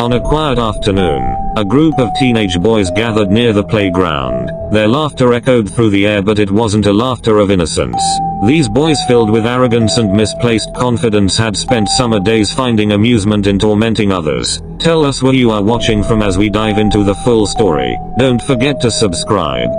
On a quiet afternoon, a group of teenage boys gathered near the playground. Their laughter echoed through the air, but it wasn't a laughter of innocence. These boys, filled with arrogance and misplaced confidence, had spent summer days finding amusement in tormenting others. Tell us where you are watching from as we dive into the full story. Don't forget to subscribe.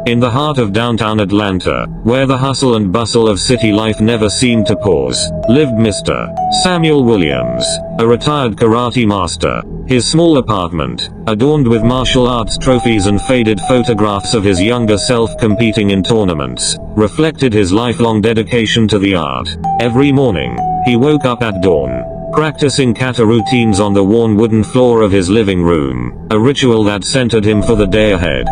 In the heart of downtown Atlanta, where the hustle and bustle of city life never seemed to pause, lived Mr. Samuel Williams, a retired karate master. His small apartment, adorned with martial arts trophies and faded photographs of his younger self competing in tournaments, reflected his lifelong dedication to the art. Every morning, he woke up at dawn, practicing kata routines on the worn wooden floor of his living room, a ritual that centered him for the day ahead.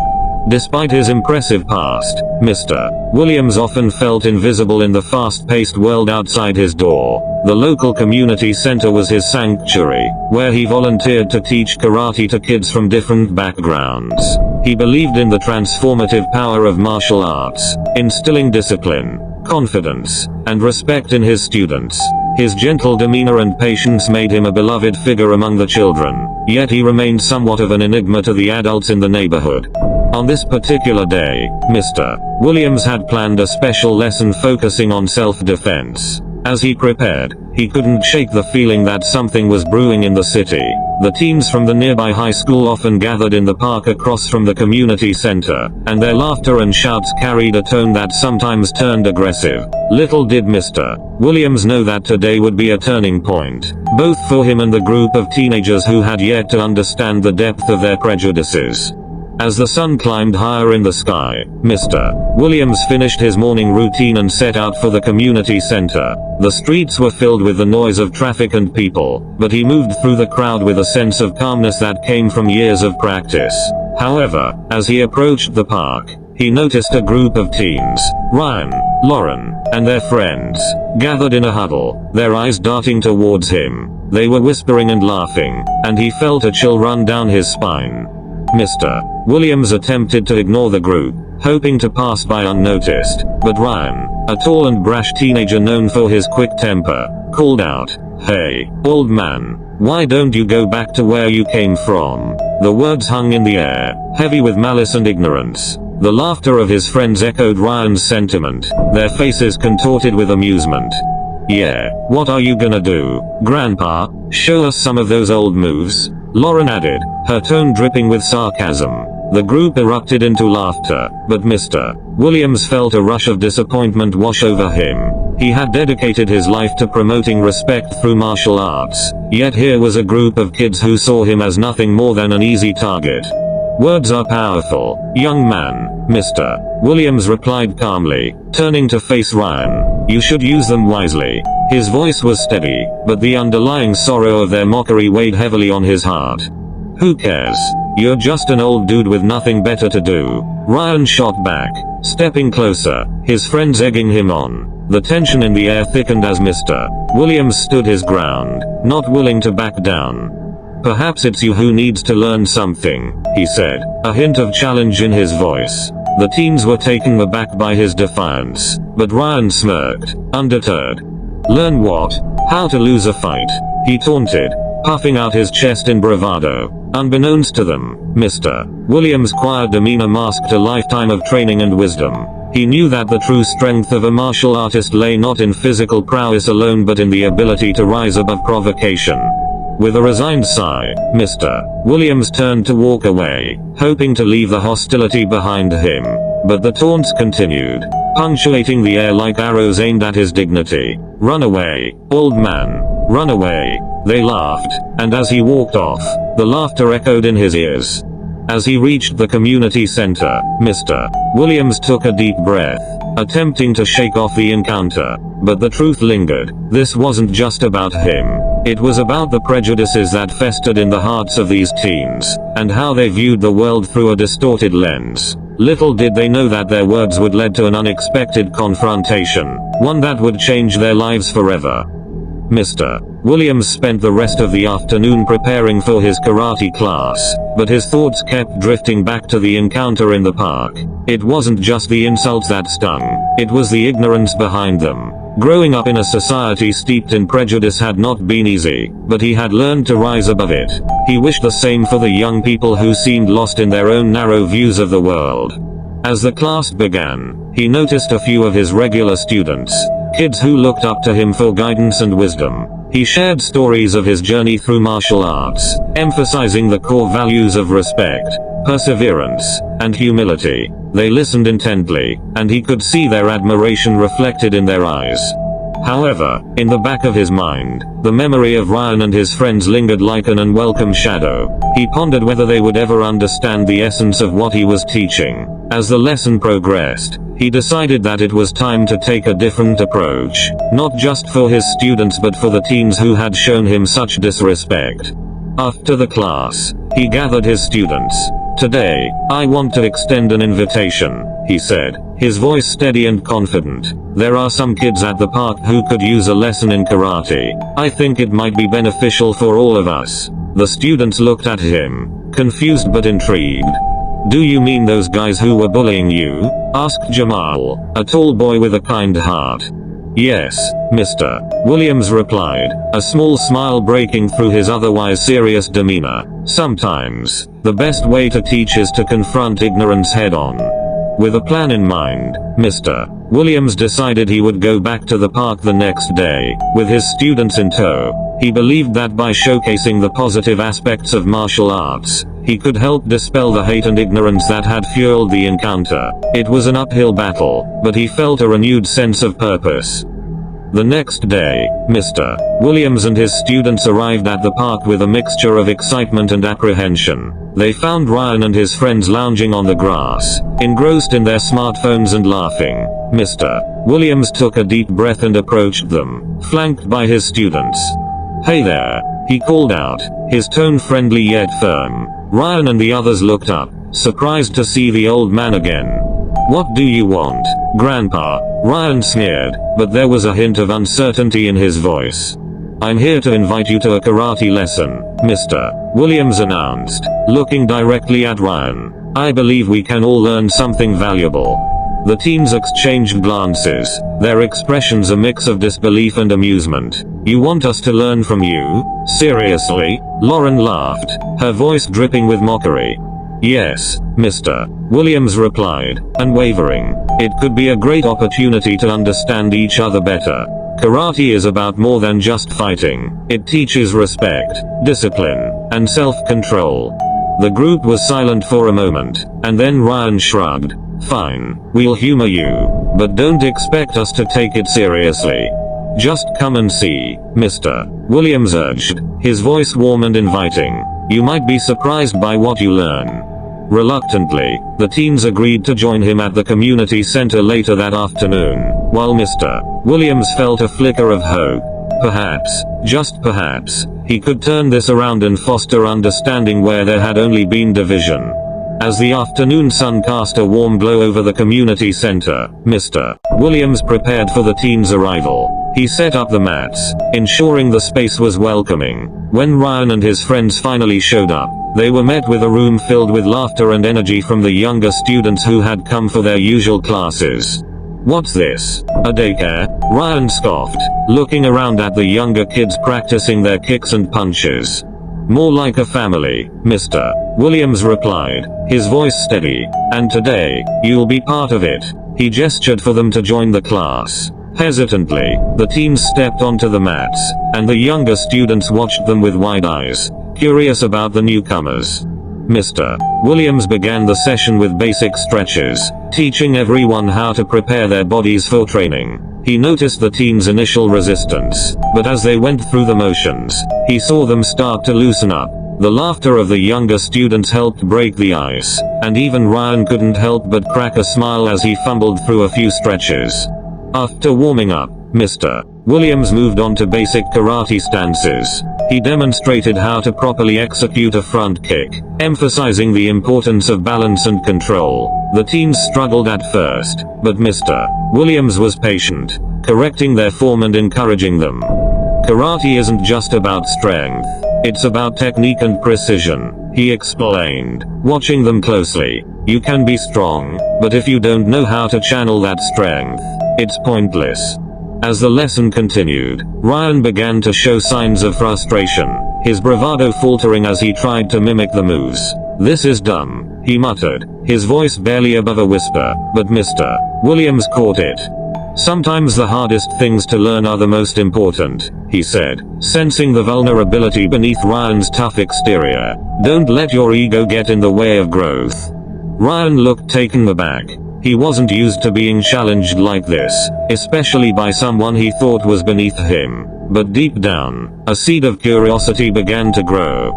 Despite his impressive past, Mr. Williams often felt invisible in the fast-paced world outside his door. The local community center was his sanctuary, where he volunteered to teach karate to kids from different backgrounds. He believed in the transformative power of martial arts, instilling discipline, confidence, and respect in his students. His gentle demeanor and patience made him a beloved figure among the children, yet he remained somewhat of an enigma to the adults in the neighborhood. On this particular day, Mr. Williams had planned a special lesson focusing on self-defense. As he prepared, he couldn't shake the feeling that something was brewing in the city. The teens from the nearby high school often gathered in the park across from the community center, and their laughter and shouts carried a tone that sometimes turned aggressive. Little did Mr. Williams know that today would be a turning point, both for him and the group of teenagers who had yet to understand the depth of their prejudices. As the sun climbed higher in the sky, Mr. Williams finished his morning routine and set out for the community center. The streets were filled with the noise of traffic and people, but he moved through the crowd with a sense of calmness that came from years of practice. However, as he approached the park, he noticed a group of teens, Ryan, Lauren, and their friends, gathered in a huddle, their eyes darting towards him. They were whispering and laughing, and he felt a chill run down his spine. Mr. Williams attempted to ignore the group, hoping to pass by unnoticed, but Ryan, a tall and brash teenager known for his quick temper, called out, "Hey, old man, why don't you go back to where you came from?" The words hung in the air, heavy with malice and ignorance. The laughter of his friends echoed Ryan's sentiment, their faces contorted with amusement. "Yeah, what are you gonna do, Grandpa? Show us some of those old moves?" Lauren added, her tone dripping with sarcasm. The group erupted into laughter, but Mr. Williams felt a rush of disappointment wash over him. He had dedicated his life to promoting respect through martial arts, yet here was a group of kids who saw him as nothing more than an easy target. "Words are powerful, young man," Mr. Williams replied calmly, turning to face Ryan. "You should use them wisely." His voice was steady, but the underlying sorrow of their mockery weighed heavily on his heart. "Who cares? You're just an old dude with nothing better to do," Ryan shot back, stepping closer, his friends egging him on. The tension in the air thickened as Mr. Williams stood his ground, not willing to back down. "Perhaps it's you who needs to learn something," he said, a hint of challenge in his voice. The teens were taken aback by his defiance, but Ryan smirked, undeterred. "Learn what? How to lose a fight?" he taunted, puffing out his chest in bravado. Unbeknownst to them, Mr. Williams' quiet demeanor masked a lifetime of training and wisdom. He knew that the true strength of a martial artist lay not in physical prowess alone but in the ability to rise above provocation. With a resigned sigh, Mr. Williams turned to walk away, hoping to leave the hostility behind him. But the taunts continued, punctuating the air like arrows aimed at his dignity. "Run away, old man, run away," they laughed, and as he walked off, the laughter echoed in his ears. As he reached the community center, Mr. Williams took a deep breath, attempting to shake off the encounter. But the truth lingered. This wasn't just about him. It was about the prejudices that festered in the hearts of these teens, and how they viewed the world through a distorted lens. Little did they know that their words would lead to an unexpected confrontation, one that would change their lives forever. Mr. Williams spent the rest of the afternoon preparing for his karate class, but his thoughts kept drifting back to the encounter in the park. It wasn't just the insults that stung, it was the ignorance behind them. Growing up in a society steeped in prejudice had not been easy, but he had learned to rise above it. He wished the same for the young people who seemed lost in their own narrow views of the world. As the class began, he noticed a few of his regular students, kids who looked up to him for guidance and wisdom. He shared stories of his journey through martial arts, emphasizing the core values of respect, perseverance, and humility. They listened intently, and he could see their admiration reflected in their eyes. However, in the back of his mind, the memory of Ryan and his friends lingered like an unwelcome shadow. He pondered whether they would ever understand the essence of what he was teaching. As the lesson progressed, he decided that it was time to take a different approach, not just for his students but for the teens who had shown him such disrespect. After the class, he gathered his students. "Today, I want to extend an invitation," he said, his voice steady and confident. "There are some kids at the park who could use a lesson in karate. I think it might be beneficial for all of us." The students looked at him, confused but intrigued. "Do you mean those guys who were bullying you?" asked Jamal, a tall boy with a kind heart. "Yes, Mr. Williams replied, a small smile breaking through his otherwise serious demeanor. "Sometimes, the best way to teach is to confront ignorance head-on." With a plan in mind, Mr. Williams decided he would go back to the park the next day, with his students in tow. He believed that by showcasing the positive aspects of martial arts, he could help dispel the hate and ignorance that had fueled the encounter. It was an uphill battle, but he felt a renewed sense of purpose. The next day, Mr. Williams and his students arrived at the park with a mixture of excitement and apprehension. They found Ryan and his friends lounging on the grass, engrossed in their smartphones and laughing. Mr. Williams took a deep breath and approached them, flanked by his students. "Hey there," he called out, his tone friendly yet firm. Ryan and the others looked up, surprised to see the old man again. "What do you want, Grandpa?" Ryan sneered, but there was a hint of uncertainty in his voice. "I'm here to invite you to a karate lesson," Mr. Williams announced, looking directly at Ryan. "I believe we can all learn something valuable." The teens exchanged glances, their expressions a mix of disbelief and amusement. "You want us to learn from you? Seriously?" Lauren laughed, her voice dripping with mockery. "Yes, Mr. Williams replied, unwavering. "It could be a great opportunity to understand each other better. Karate is about more than just fighting. It teaches respect, discipline, and self-control." The group was silent for a moment, and then Ryan shrugged. "Fine, we'll humor you, but don't expect us to take it seriously. Just come and see," Mr. Williams urged, his voice warm and inviting. "You might be surprised by what you learn." Reluctantly, the teens agreed to join him at the community center later that afternoon, while Mr. Williams felt a flicker of hope. Perhaps, just perhaps, he could turn this around and foster understanding where there had only been division. As the afternoon sun cast a warm glow over the community center, Mr. Williams prepared for the teens' arrival. He set up the mats, ensuring the space was welcoming. When Ryan and his friends finally showed up, they were met with a room filled with laughter and energy from the younger students who had come for their usual classes. "What's this? A daycare?" Ryan scoffed, looking around at the younger kids practicing their kicks and punches. "More like a family," Mr. Williams replied, his voice steady. "And today, you'll be part of it." He gestured for them to join the class. Hesitantly, the teens stepped onto the mats, and the younger students watched them with wide eyes, curious about the newcomers. Mr. Williams began the session with basic stretches, teaching everyone how to prepare their bodies for training. He noticed the teens' initial resistance, but as they went through the motions, he saw them start to loosen up. The laughter of the younger students helped break the ice, and even Ryan couldn't help but crack a smile as he fumbled through a few stretches. After warming up, Mr. Williams moved on to basic karate stances. He demonstrated how to properly execute a front kick, emphasizing the importance of balance and control. The teens struggled at first, but Mr. Williams was patient, correcting their form and encouraging them. Karate isn't just about strength, it's about technique and precision, he explained, watching them closely. You can be strong, but if you don't know how to channel that strength, it's pointless. As the lesson continued, Ryan began to show signs of frustration, his bravado faltering as he tried to mimic the moves. "This is dumb," he muttered, his voice barely above a whisper, but Mr. Williams caught it. "Sometimes the hardest things to learn are the most important," he said, sensing the vulnerability beneath Ryan's tough exterior. "Don't let your ego get in the way of growth." Ryan looked taken aback. He wasn't used to being challenged like this, especially by someone he thought was beneath him. But deep down, a seed of curiosity began to grow.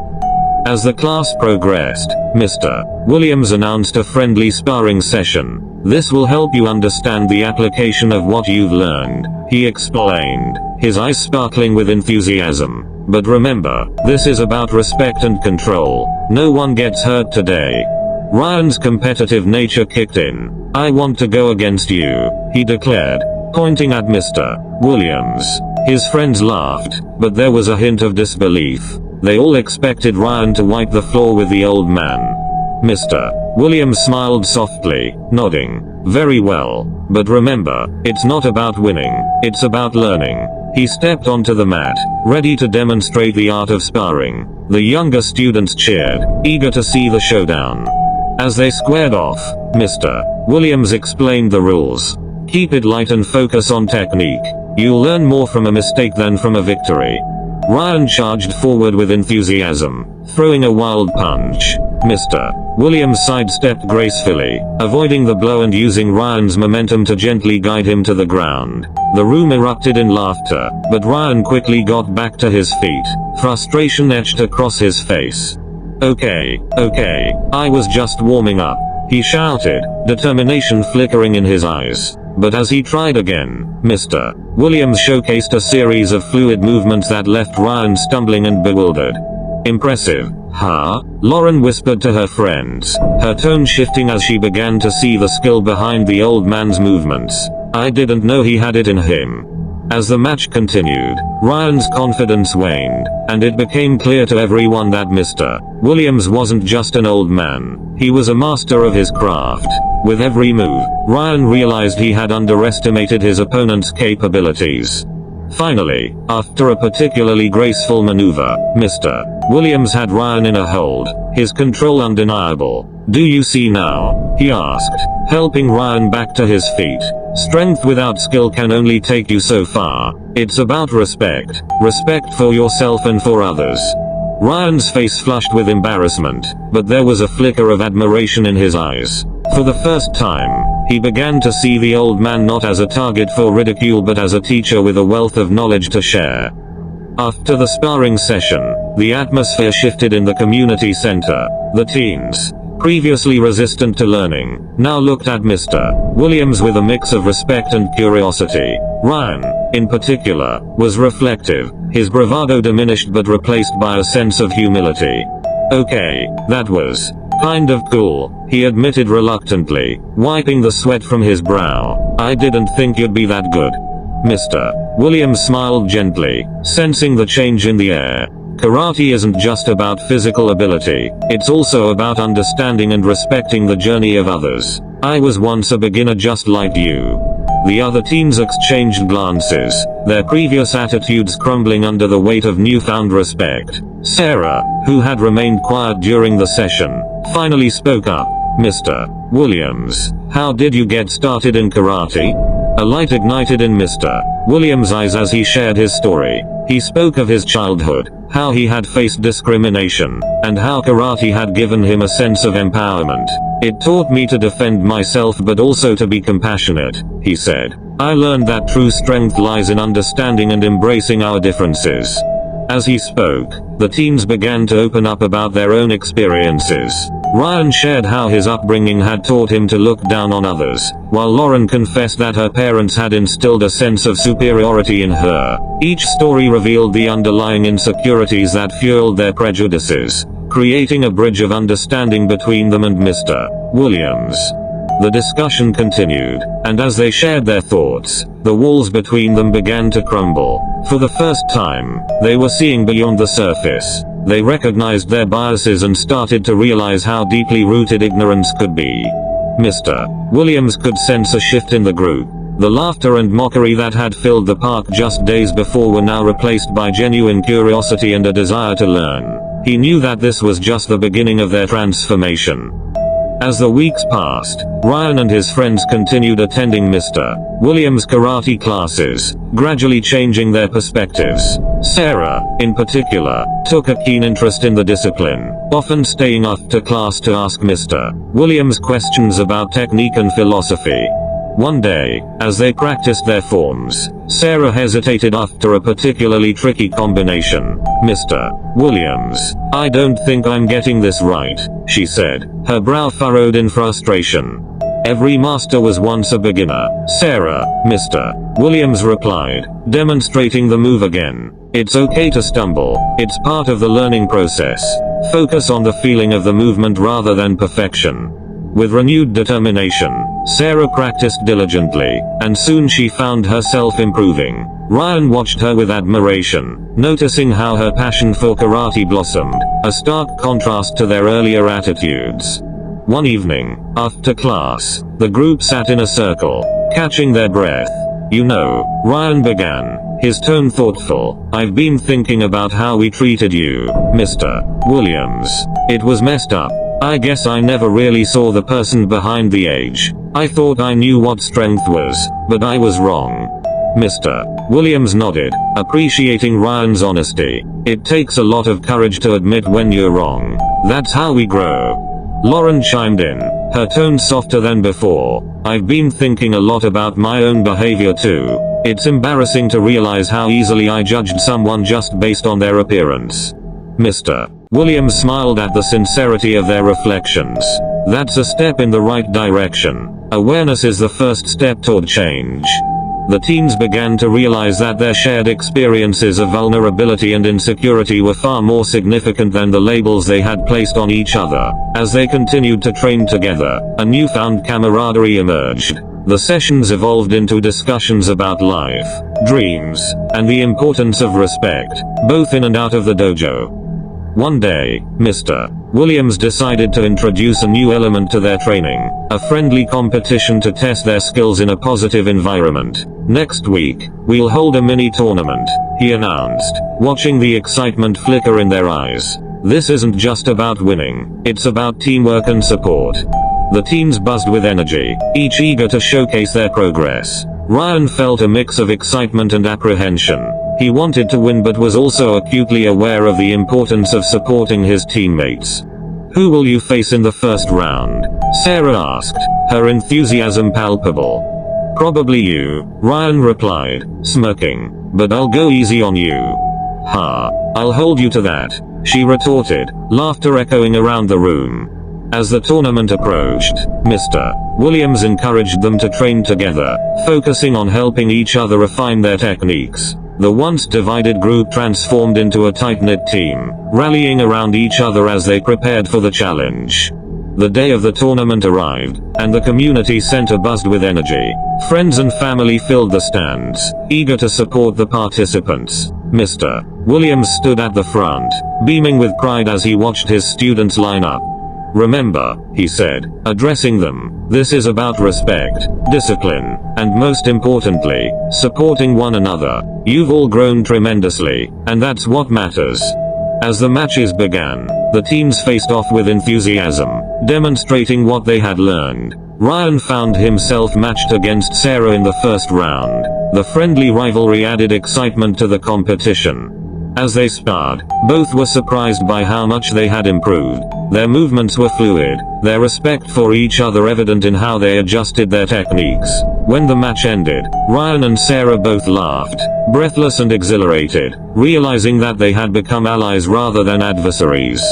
As the class progressed, Mr. Williams announced a friendly sparring session. "This will help you understand the application of what you've learned," he explained, his eyes sparkling with enthusiasm. "But remember, this is about respect and control. No one gets hurt today." Ryan's competitive nature kicked in. "I want to go against you," he declared, pointing at Mr. Williams. His friends laughed, but there was a hint of disbelief. They all expected Ryan to wipe the floor with the old man. Mr. Williams smiled softly, nodding. "Very well. But remember, it's not about winning, it's about learning." He stepped onto the mat, ready to demonstrate the art of sparring. The younger students cheered, eager to see the showdown. As they squared off, Mr. Williams explained the rules. "Keep it light and focus on technique. You'll learn more from a mistake than from a victory." Ryan charged forward with enthusiasm, throwing a wild punch. Mr. Williams sidestepped gracefully, avoiding the blow and using Ryan's momentum to gently guide him to the ground. The room erupted in laughter, but Ryan quickly got back to his feet, frustration etched across his face. Okay, I was just warming up," he shouted, determination flickering in his eyes. But as he tried again, Mr. Williams showcased a series of fluid movements that left Ryan stumbling and bewildered. "Impressive, huh?" Lauren whispered to her friends, her tone shifting as she began to see the skill behind the old man's movements. "I didn't know he had it in him." As the match continued, Ryan's confidence waned, and it became clear to everyone that Mr. Williams wasn't just an old man, he was a master of his craft. With every move, Ryan realized he had underestimated his opponent's capabilities. Finally, after a particularly graceful maneuver, Mr. Williams had Ryan in a hold, his control undeniable. "Do you see now?" he asked, helping Ryan back to his feet. "Strength without skill can only take you so far. It's about respect for yourself and for others." Ryan's face flushed with embarrassment, but there was a flicker of admiration in his eyes. For the first time, he began to see the old man not as a target for ridicule but as a teacher with a wealth of knowledge to share. After the sparring session, the atmosphere shifted in the community center. The teens, previously resistant to learning, now looked at Mr. Williams with a mix of respect and curiosity. Ryan, in particular, was reflective, his bravado diminished but replaced by a sense of humility. "Okay, that was kind of cool," he admitted reluctantly, wiping the sweat from his brow. "I didn't think you'd be that good." Mr. Williams smiled gently, sensing the change in the air. "Karate isn't just about physical ability, it's also about understanding and respecting the journey of others. I was once a beginner just like you." The other teens exchanged glances, their previous attitudes crumbling under the weight of newfound respect. Sarah, who had remained quiet during the session, finally spoke up. "Mr. Williams, how did you get started in karate?" A light ignited in Mr. Williams' eyes as he shared his story. He spoke of his childhood, how he had faced discrimination, and how karate had given him a sense of empowerment. "It taught me to defend myself but also to be compassionate," he said. "I learned that true strength lies in understanding and embracing our differences." As he spoke, the teens began to open up about their own experiences. Ryan shared how his upbringing had taught him to look down on others, while Lauren confessed that her parents had instilled a sense of superiority in her. Each story revealed the underlying insecurities that fueled their prejudices, creating a bridge of understanding between them and Mr. Williams. The discussion continued, and as they shared their thoughts, the walls between them began to crumble. For the first time, they were seeing beyond the surface. They recognized their biases and started to realize how deeply rooted ignorance could be. Mr. Williams could sense a shift in the group. The laughter and mockery that had filled the park just days before were now replaced by genuine curiosity and a desire to learn. He knew that this was just the beginning of their transformation. As the weeks passed, Ryan and his friends continued attending Mr. Williams' karate classes, gradually changing their perspectives. Sarah, in particular, took a keen interest in the discipline, often staying after class to ask Mr. Williams questions about technique and philosophy. One day, as they practiced their forms, Sarah hesitated after a particularly tricky combination. "Mr. Williams, I don't think I'm getting this right," she said, her brow furrowed in frustration. "Every master was once a beginner, Sarah," Mr. Williams replied, demonstrating the move again. "It's okay to stumble, it's part of the learning process. Focus on the feeling of the movement rather than perfection." With renewed determination, Sarah practiced diligently, and soon she found herself improving. Ryan watched her with admiration, noticing how her passion for karate blossomed, a stark contrast to their earlier attitudes. One evening, after class, the group sat in a circle, catching their breath. "You know," Ryan began, his tone thoughtful, "I've been thinking about how we treated you, Mr. Williams. It was messed up. I guess I never really saw the person behind the age. I thought I knew what strength was, but I was wrong." Mr. Williams nodded, appreciating Ryan's honesty. "It takes a lot of courage to admit when you're wrong. That's how we grow." Lauren chimed in, her tone softer than before. "I've been thinking a lot about my own behavior too. It's embarrassing to realize how easily I judged someone just based on their appearance." Mr. Williams smiled at the sincerity of their reflections. "That's a step in the right direction. Awareness is the first step toward change." The teens began to realize that their shared experiences of vulnerability and insecurity were far more significant than the labels they had placed on each other. As they continued to train together, a newfound camaraderie emerged. The sessions evolved into discussions about life, dreams, and the importance of respect, both in and out of the dojo. One day, Mr. Williams decided to introduce a new element to their training, a friendly competition to test their skills in a positive environment. "Next week, we'll hold a mini tournament," he announced, watching the excitement flicker in their eyes. "This isn't just about winning, it's about teamwork and support." The teens buzzed with energy, each eager to showcase their progress. Ryan felt a mix of excitement and apprehension. He wanted to win but was also acutely aware of the importance of supporting his teammates. "Who will you face in the first round?" Sarah asked, her enthusiasm palpable. "Probably you," Ryan replied, smirking. "But I'll go easy on you." "Ha, I'll hold you to that," she retorted, laughter echoing around the room. As the tournament approached, Mr. Williams encouraged them to train together, focusing on helping each other refine their techniques. The once divided group transformed into a tight-knit team, rallying around each other as they prepared for the challenge. The day of the tournament arrived, and the community center buzzed with energy. Friends and family filled the stands, eager to support the participants. Mr. Williams stood at the front, beaming with pride as he watched his students line up. "Remember," he said, addressing them, "this is about respect, discipline, and most importantly, supporting one another. You've all grown tremendously, and that's what matters." As the matches began, the teams faced off with enthusiasm, demonstrating what they had learned. Ryan found himself matched against Sarah in the first round. The friendly rivalry added excitement to the competition. As they sparred, both were surprised by how much they had improved. Their movements were fluid, their respect for each other evident in how they adjusted their techniques. When the match ended, Ryan and Sarah both laughed, breathless and exhilarated, realizing that they had become allies rather than adversaries.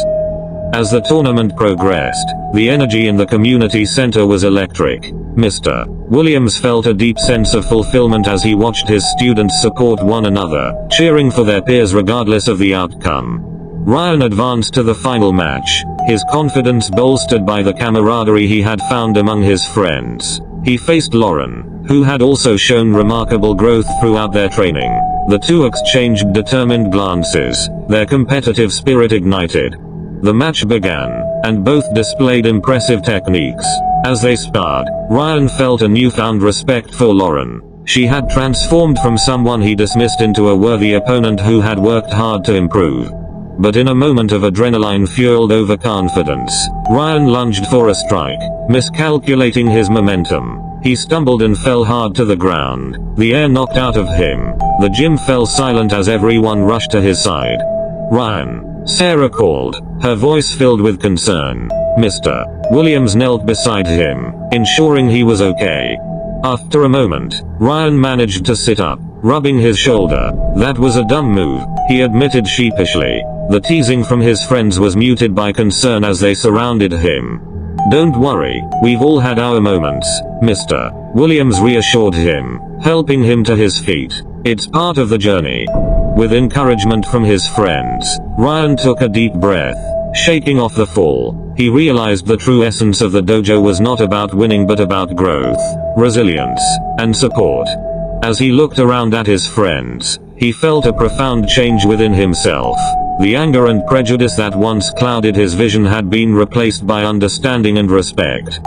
As the tournament progressed, the energy in the community center was electric. Mr. Williams felt a deep sense of fulfillment as he watched his students support one another, cheering for their peers regardless of the outcome. Ryan advanced to the final match, his confidence bolstered by the camaraderie he had found among his friends. He faced Lauren, who had also shown remarkable growth throughout their training. The two exchanged determined glances, their competitive spirit ignited. The match began, and both displayed impressive techniques. As they sparred, Ryan felt a newfound respect for Lauren. She had transformed from someone he dismissed into a worthy opponent who had worked hard to improve. But in a moment of adrenaline-fueled overconfidence, Ryan lunged for a strike, miscalculating his momentum. He stumbled and fell hard to the ground, the air knocked out of him. The gym fell silent as everyone rushed to his side. "Ryan," Sarah called, her voice filled with concern. Mr. Williams knelt beside him, ensuring he was okay. After a moment, Ryan managed to sit up, rubbing his shoulder. "That was a dumb move," he admitted sheepishly. The teasing from his friends was muted by concern as they surrounded him. "Don't worry, we've all had our moments," Mr. Williams reassured him, helping him to his feet. "It's part of the journey." With encouragement from his friends, Ryan took a deep breath. Shaking off the fall, he realized the true essence of the dojo was not about winning but about growth, resilience, and support. As he looked around at his friends, he felt a profound change within himself. The anger and prejudice that once clouded his vision had been replaced by understanding and respect.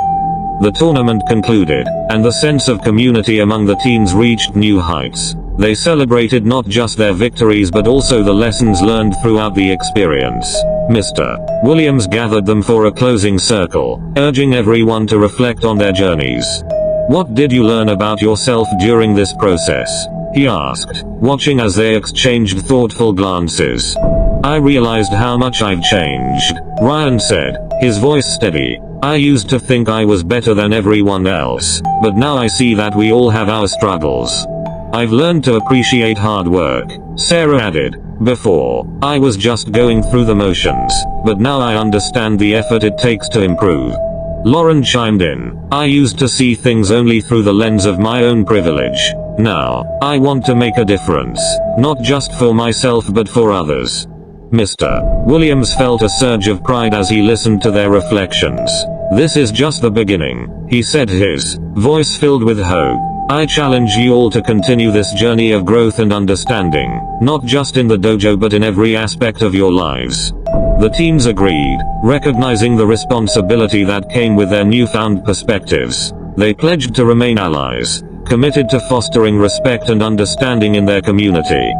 The tournament concluded, and the sense of community among the teams reached new heights. They celebrated not just their victories but also the lessons learned throughout the experience. Mr. Williams gathered them for a closing circle, urging everyone to reflect on their journeys. "What did you learn about yourself during this process?" he asked, watching as they exchanged thoughtful glances. "I realized how much I've changed," Ryan said, his voice steady. "I used to think I was better than everyone else, but now I see that we all have our struggles. I've learned to appreciate hard work," Sarah added. "Before, I was just going through the motions, but now I understand the effort it takes to improve." Lauren chimed in. "I used to see things only through the lens of my own privilege. Now, I want to make a difference, not just for myself but for others." Mr. Williams felt a surge of pride as he listened to their reflections. "This is just the beginning," he said, his voice filled with hope. "I challenge you all to continue this journey of growth and understanding, not just in the dojo but in every aspect of your lives." The teams agreed, recognizing the responsibility that came with their newfound perspectives. They pledged to remain allies, committed to fostering respect and understanding in their community.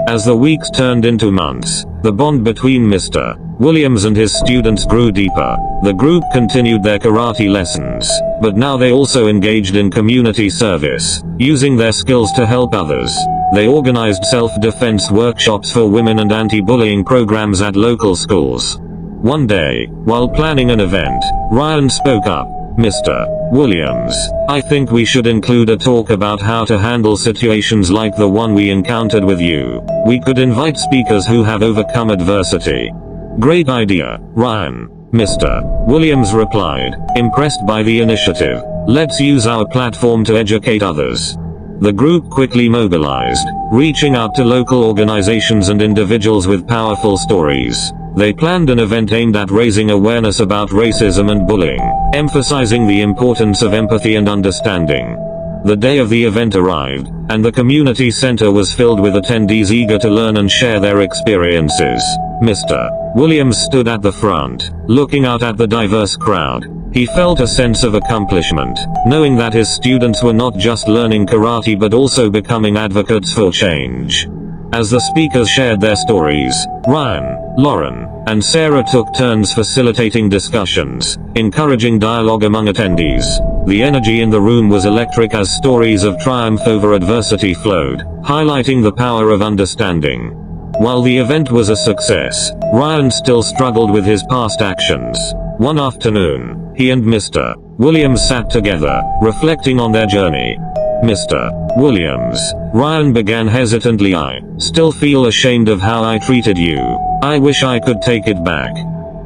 As the weeks turned into months, the bond between Mr. Williams and his students grew deeper. The group continued their karate lessons, but now they also engaged in community service, using their skills to help others. They organized self-defense workshops for women and anti-bullying programs at local schools. One day, while planning an event, Ryan spoke up. "Mr. Williams, I think we should include a talk about how to handle situations like the one we encountered with you. We could invite speakers who have overcome adversity." "Great idea, Ryan," Mr. Williams replied, impressed by the initiative. "Let's use our platform to educate others." The group quickly mobilized, reaching out to local organizations and individuals with powerful stories. They planned an event aimed at raising awareness about racism and bullying, emphasizing the importance of empathy and understanding. The day of the event arrived, and the community center was filled with attendees eager to learn and share their experiences. Mr. Williams stood at the front, looking out at the diverse crowd. He felt a sense of accomplishment, knowing that his students were not just learning karate but also becoming advocates for change. As the speakers shared their stories, Ryan, Lauren, and Sarah took turns facilitating discussions, encouraging dialogue among attendees. The energy in the room was electric as stories of triumph over adversity flowed, highlighting the power of understanding. While the event was a success, Ryan still struggled with his past actions. One afternoon, he and Mr. Williams sat together, reflecting on their journey. "Mr. Williams," Ryan began hesitantly, "I still feel ashamed of how I treated you. I wish I could take it back."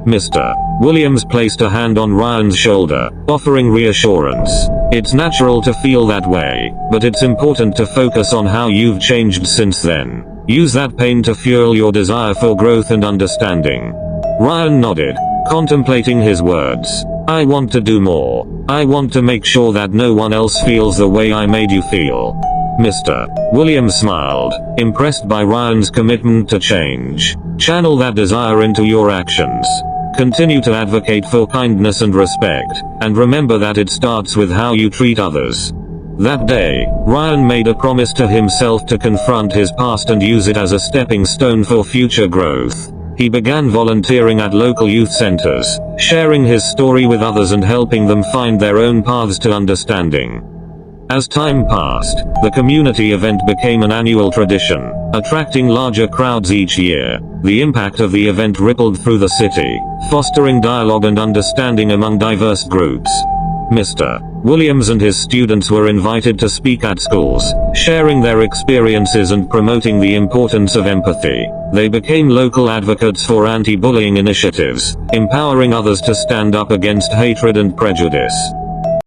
Mr. Williams placed a hand on Ryan's shoulder, offering reassurance. "It's natural to feel that way, but it's important to focus on how you've changed since then. Use that pain to fuel your desire for growth and understanding." Ryan nodded, contemplating his words. "I want to do more. I want to make sure that no one else feels the way I made you feel." Mr. Williams smiled, impressed by Ryan's commitment to change. "Channel that desire into your actions. Continue to advocate for kindness and respect, and remember that it starts with how you treat others. That day, Ryan made a promise to himself to confront his past and use it as a stepping stone for future growth. He began volunteering at local youth centers, sharing his story with others and helping them find their own paths to understanding. As time passed, the community event became an annual tradition, attracting larger crowds each year. The impact of the event rippled through the city, fostering dialogue and understanding among diverse groups. Mr. Williams and his students were invited to speak at schools, sharing their experiences and promoting the importance of empathy. They became local advocates for anti-bullying initiatives, empowering others to stand up against hatred and prejudice.